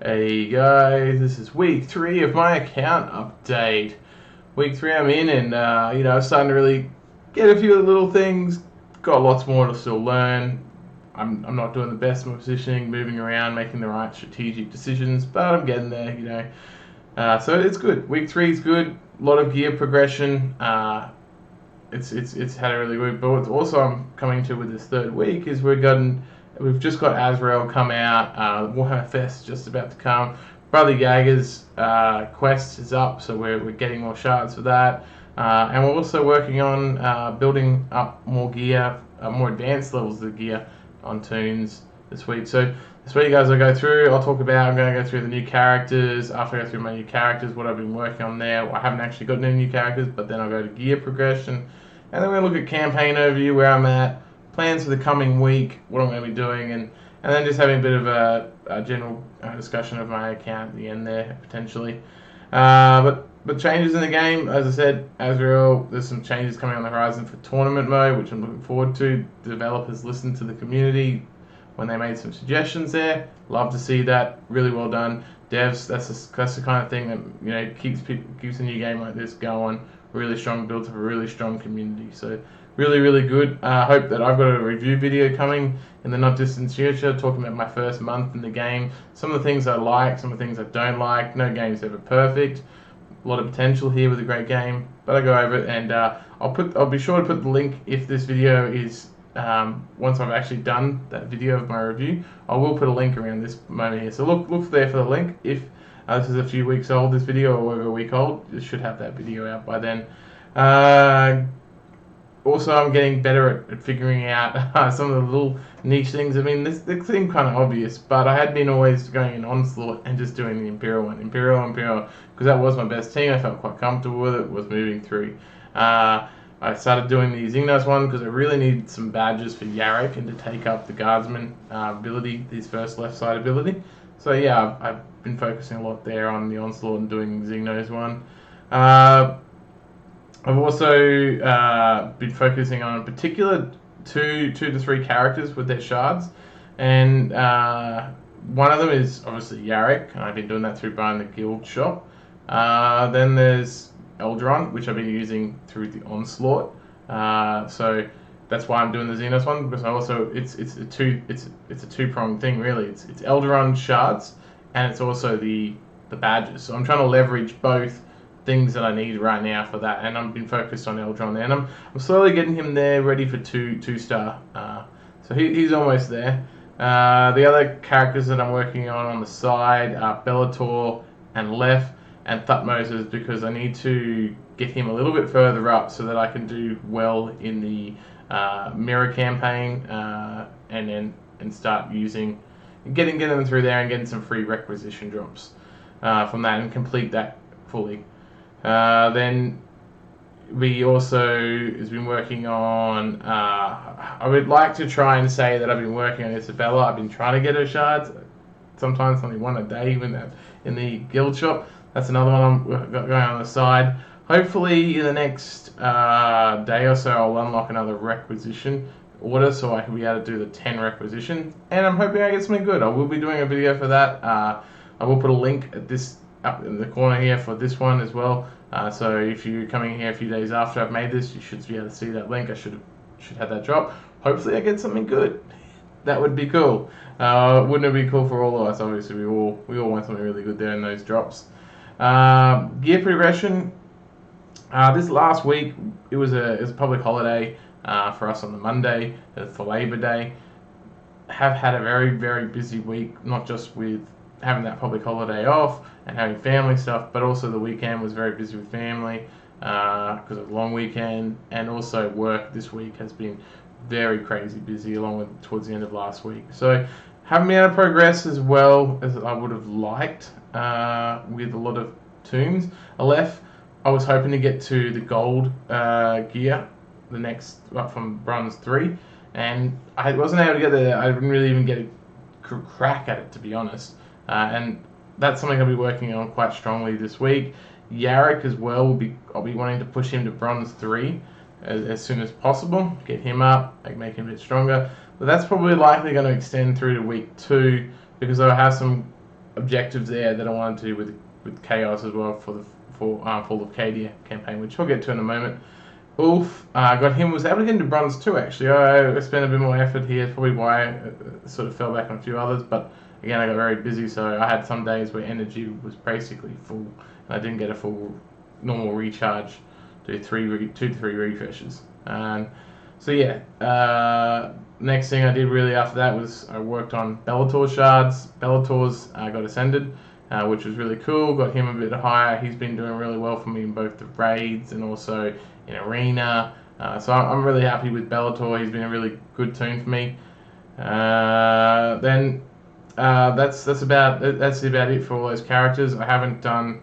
Hey guys, this is week 3 of my account update. Week 3 I'm in and I'm starting to really get a few little things. Got lots more to still learn. I'm not doing the best in my positioning, moving around, making the right strategic decisions, but I'm getting there. So it's good. Week 3 is good. A lot of gear progression. It's had a really good. But what's also I'm coming to with this third week is we've just got Azrael come out. Warhammer Fest just about to come. Brother Jaeger's quest is up, so we're getting more shards for that. And we're also working on building up more gear, more advanced levels of gear on Toons this week. So this week, guys, I'm going to go through the new characters. After I go through my new characters, what I've been working on there. I haven't actually got any new characters, but then I'll go to gear progression. And then we're going to look at campaign overview, where I'm at, plans for the coming week, what I'm going to be doing, and then just having a bit of a general discussion of my account at the end there, potentially. But changes in the game, as I said, Azrael, there's some changes coming on the horizon for tournament mode, which I'm looking forward to. The developers listened to the community when they made some suggestions there. Love to see that. Really well done. Devs, that's the kind of thing that keeps a new game like this going. Really strong, builds up a really strong community. So really good. Hope that I've got a review video coming in the not distant future, talking about my first month in the game. Some of the things I like, some of the things I don't like. No game's ever perfect. A lot of potential here with a great game, but I go over it, and I'll be sure to put the link if this video is once I've actually done that video of my review. I will put a link around this moment here, so look there for the link. If this is a few weeks old, this video, or over a week old, it should have that video out by then. Also, I'm getting better at figuring out some of the little niche things. I mean, they seem kind of obvious, but I had been always going in Onslaught and just doing the Imperial one. Imperial, because that was my best team. I felt quite comfortable with it, was moving through. I started doing the Xignos one because I really needed some badges for Yarrick and to take up the Guardsman ability, his first left side ability. So yeah, I've been focusing a lot there on the Onslaught and doing Xignos one. I've also been focusing on a particular two to three characters with their shards, and one of them is obviously Yarrick, and I've been doing that through buying the guild shop. Then there's Eldron, which I've been using through the Onslaught. So that's why I'm doing the Xenos one, because it's a two-pronged thing really. It's Eldron shards, and it's also the badges. So I'm trying to leverage both things that I need right now for that, and I've been focused on Eldron, and I'm slowly getting him there, ready for two star. So he's almost there. The other characters that I'm working on the side are Bellator and Lef and Thutmose, because I need to get him a little bit further up so that I can do well in the mirror campaign, and start getting them through there and getting some free requisition drops from that and complete that fully. Then we also has been working on. I would like to try and say that I've been working on Isabella. I've been trying to get her shards. Sometimes only one a day, even in the guild shop. That's another one I'm going on the side. Hopefully in the next day or so, I'll unlock another requisition order so I can be able to do the 10 requisition. And I'm hoping I get something good. I will be doing a video for that. I will put a link at this up in the corner here for this one as well. So if you're coming here a few days after I've made this, you should be able to see that link. I should have that drop. Hopefully I get something good. That would be cool. Wouldn't it be cool for all of us? Obviously, we all want something really good there in those drops. Gear progression. This last week, it was a public holiday for us on the Monday for Labor Day. Have had a very busy week, not just with having that public holiday off and having family stuff, but also the weekend was very busy with family because of a long weekend, and also work this week has been very crazy busy along with towards the end of last week. So haven't been able to progress as well as I would have liked with a lot of toons. Aleph, I was hoping to get to the gold gear, the next up from bronze 3, and I wasn't able to get there. I didn't really even get a crack at it, to be honest. And that's something I'll be working on quite strongly this week. Yarrick as well I'll be wanting to push him to bronze 3 as soon as possible. Get him up, make him a bit stronger. But that's probably likely going to extend through to week 2, because I'll have some objectives there that I wanted to do with Chaos as well for the Fall of Cadia campaign, which I'll get to in a moment. Ulf, got him, was able to get into Bronze 2 actually. I spent a bit more effort here, probably why I sort of fell back on a few others, but again I got very busy, so I had some days where energy was basically full, and I didn't get a full normal recharge, do 2 to 3 refreshes. So yeah, next thing I did really after that was I worked on Bellator shards. Bellator's got ascended, which was really cool, got him a bit higher. He's been doing really well for me in both the raids and also in arena, so I'm really happy with Bellator. He's been a really good toon for me. Then that's about it for all those characters. I haven't done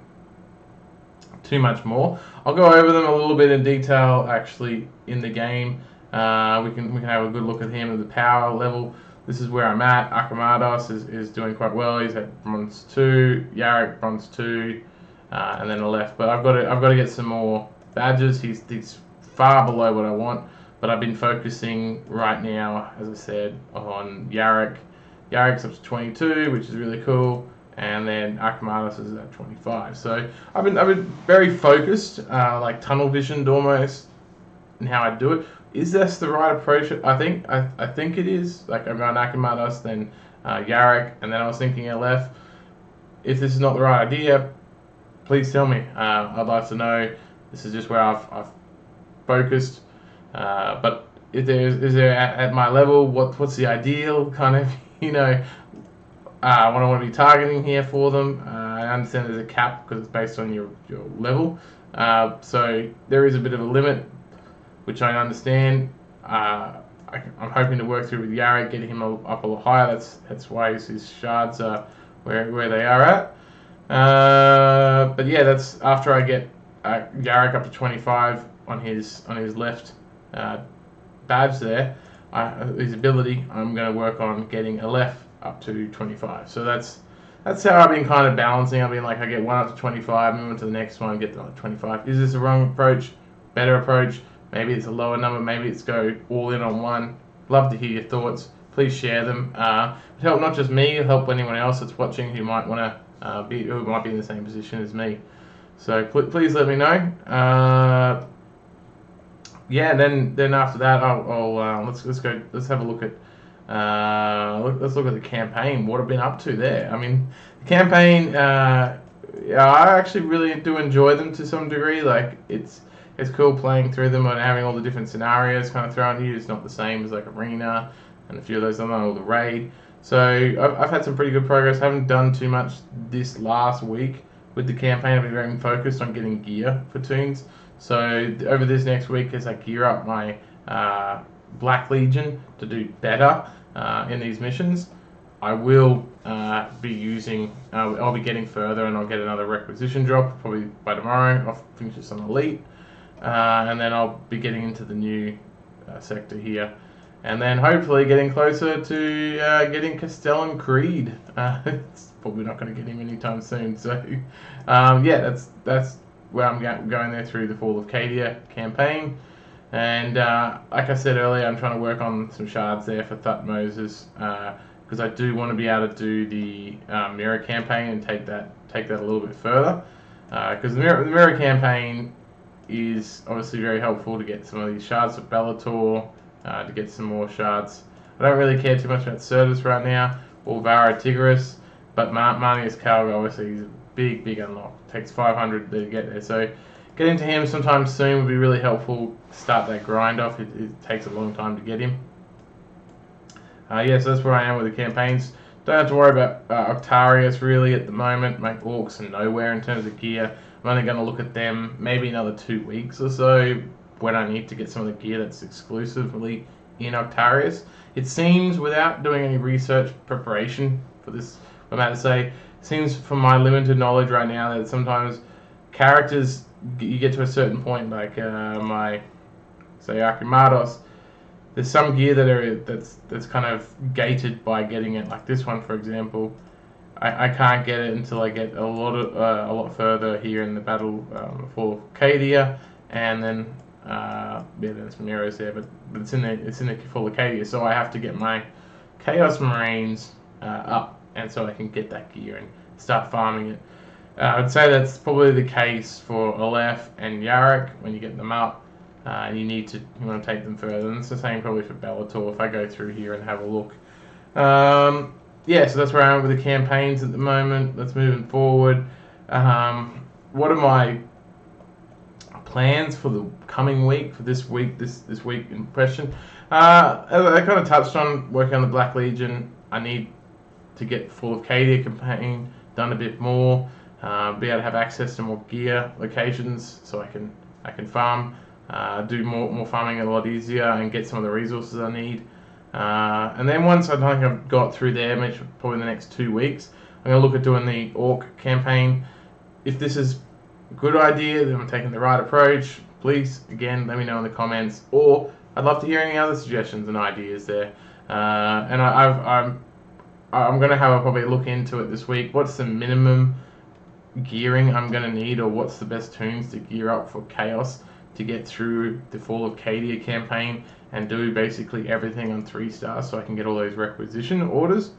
too much more. I'll go over them a little bit in detail actually in the game. We can have a good look at him at the power level. This is where I'm at. Akamados is doing quite well. He's at Bronze 2, Yarrick Bronze 2, and then a left. But I've got to get some more badges. He's far below what I want, but I've been focusing right now, as I said, on Yarrick. Yarrick's up to 22, which is really cool, and then Akamados is at 25. So I've been very focused, like tunnel visioned almost, in how I do it. Is this the right approach? I think it is. Like I'm going Akamados, then Yarrick, and then I was thinking LF. If this is not the right idea, please tell me. I'd like to know. This is just where I've focused. But if is there at my level, what's the ideal kind of what I want to be targeting here for them? I understand there's a cap because it's based on your level. So there is a bit of a limit, which I understand. I'm hoping to work through with Yarrick, get him up a lot higher. That's why his shards are where they are at. But yeah, that's after I get Yarrick up to 25 on his left badge there. His ability, I'm going to work on getting a left up to 25. So that's how I've been kind of balancing. I've been like, I get one up to 25, move on to the next one, get to 25. Is this the wrong approach? Better approach? Maybe it's a lower number. Maybe it's go all in on one. Love to hear your thoughts. Please share them. It help not just me, it'll help anyone else that's watching who might want to who might be in the same position as me. So please let me know. Yeah, then after that, let's have a look at let's look at the campaign. What I've been up to there. I mean, the campaign. I actually really do enjoy them to some degree. Like it's cool playing through them and having all the different scenarios kind of thrown at you. It's not the same as like arena and a few of those other or the raid. So I've had some pretty good progress. I haven't done too much this last week with the campaign. I've been very focused on getting gear for toons. So over this next week, as I gear up my Black Legion to do better in these missions, I will be using. I'll be getting further, and I'll get another requisition drop probably by tomorrow. I'll finish this on Elite, and then I'll be getting into the new sector here, and then hopefully getting closer to getting Castellan Creed. It's probably not going to get him anytime soon. So yeah, that's where I'm going there through the Fall of Cadia campaign. And like I said earlier, I'm trying to work on some shards there for Thutmoses, because I do want to be able to do the mirror campaign and take that a little bit further. Because the mirror campaign is obviously very helpful to get some of these shards of Bellator, to get some more shards. I don't really care too much about Certus right now, or Vara Tigris, but Marnius Calga obviously is a big unlock. Takes 500 to get there, so getting to him sometime soon would be really helpful to start that grind off. It takes a long time to get him. Yeah, so that's where I am with the campaigns. Don't have to worry about Octarius really at the moment. My orcs are nowhere in terms of gear. I'm only going to look at them maybe another 2 weeks or so when I need to get some of the gear that's exclusively in Octarius. It seems, without doing any research preparation for this, I'm about to say, it seems from my limited knowledge right now that sometimes characters, you get to a certain point, like my, say, Archimados, there's some gear that's kind of gated by getting it. Like this one, for example, I can't get it until I get a lot further here in the battle for Cadia, and then there's some arrows there, but it's in the full of Cadia, so I have to get my Chaos Marines up, and so I can get that gear start farming it. I'd say that's probably the case for Aleph and Yarrick when you get them up. You want to take them further. And it's the same probably for Bellator if I go through here and have a look. Yeah, so that's where I am with the campaigns at the moment. That's moving forward. What are my plans for the coming week, for this week in question? As I kind of touched on, working on the Black Legion, I need to get Fall of Cadia campaign done a bit more, be able to have access to more gear locations so I can farm, do more farming a lot easier and get some of the resources I need. And then once I think I've got through there, which probably in the next 2 weeks, I'm going to look at doing the Orc campaign. If this is a good idea, then I'm taking the right approach, please, again, let me know in the comments. Or I'd love to hear any other suggestions and ideas there. And I'm going to have probably a look into it this week. What's the minimum gearing I'm going to need, or what's the best toons to gear up for Chaos to get through the Fall of Cadia campaign and do basically everything on 3 stars so I can get all those requisition orders.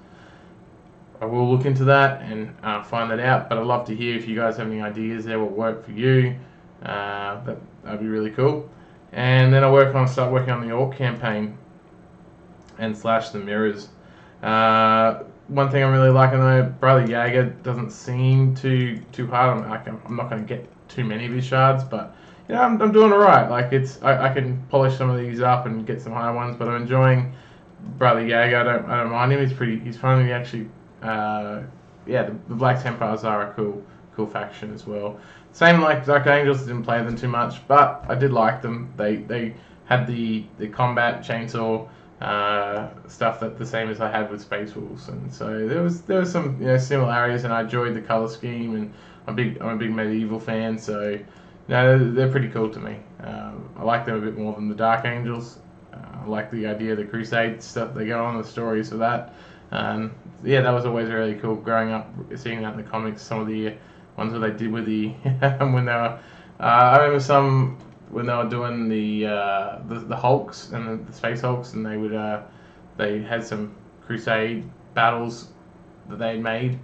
I will look into that and find that out, but I'd love to hear if you guys have any ideas there, what work for you. That'd be really cool. And then I'll start working on the Orc campaign and slash the mirrors. One thing I'm really liking though, Brother Jaeger doesn't seem too hard. I'm not going to get too many of his shards, but you know, I'm doing alright. Like I can polish some of these up and get some higher ones, but I'm enjoying Brother Jaeger. I don't mind him. He's finally actually the Black Templars are a cool faction as well. Same like Dark Angels, didn't play them too much, but I did like them. They had the combat chainsaw stuff that the same as I had with Space Wolves, and so there was some similarities, and I enjoyed the color scheme, and I'm a big medieval fan, so they're pretty cool to me. I like them a bit more than the Dark Angels. I like the idea of the Crusade stuff they go on, the stories for that. That was always really cool growing up, seeing that in the comics. Some of the ones that they did with the when they were, I remember some when they were doing the Hulks and the Space Hulks, and they had some Crusade battles that they had made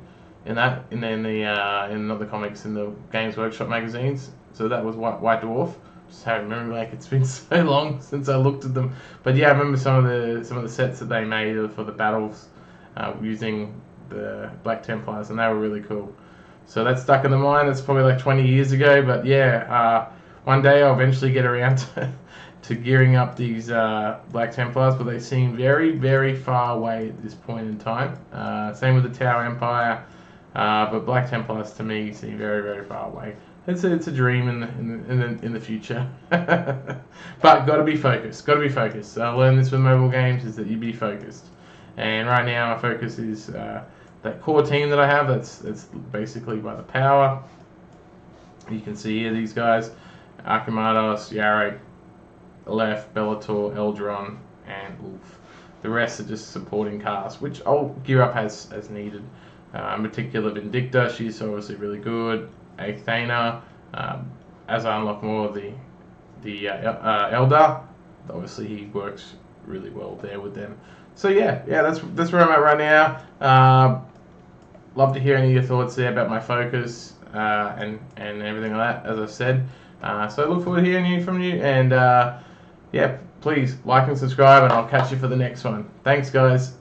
in that, and then in other comics in the Games Workshop magazines. So that was White Dwarf. Just how I remember, like it's been so long since I looked at them. But yeah, I remember some of the sets that they made for the battles using the Black Templars, and they were really cool. So that's stuck in the mind. That's probably like 20 years ago, but yeah, one day I'll eventually get around to gearing up these Black Templars, but they seem very, very far away at this point in time. Same with the Tau Empire, but Black Templars to me seem very, very far away. It's a dream in the future, but got to be focused. Got to be focused. I learned this with mobile games is that you be focused, and right now my focus is that core team that I have. That's basically by the power. You can see here these guys: Archimados, Yarrick, Aleph, Bellator, Eldron, and Ulf. The rest are just supporting casts, which I'll gear up as needed. In particular, Vindicta, she's obviously really good. Athena, as I unlock more of the Elder, obviously he works really well there with them. So yeah, that's where I'm at right now. Love to hear any of your thoughts there about my focus and everything like that, as I've said. So I look forward to hearing from you, and please like and subscribe, and I'll catch you for the next one. Thanks, guys.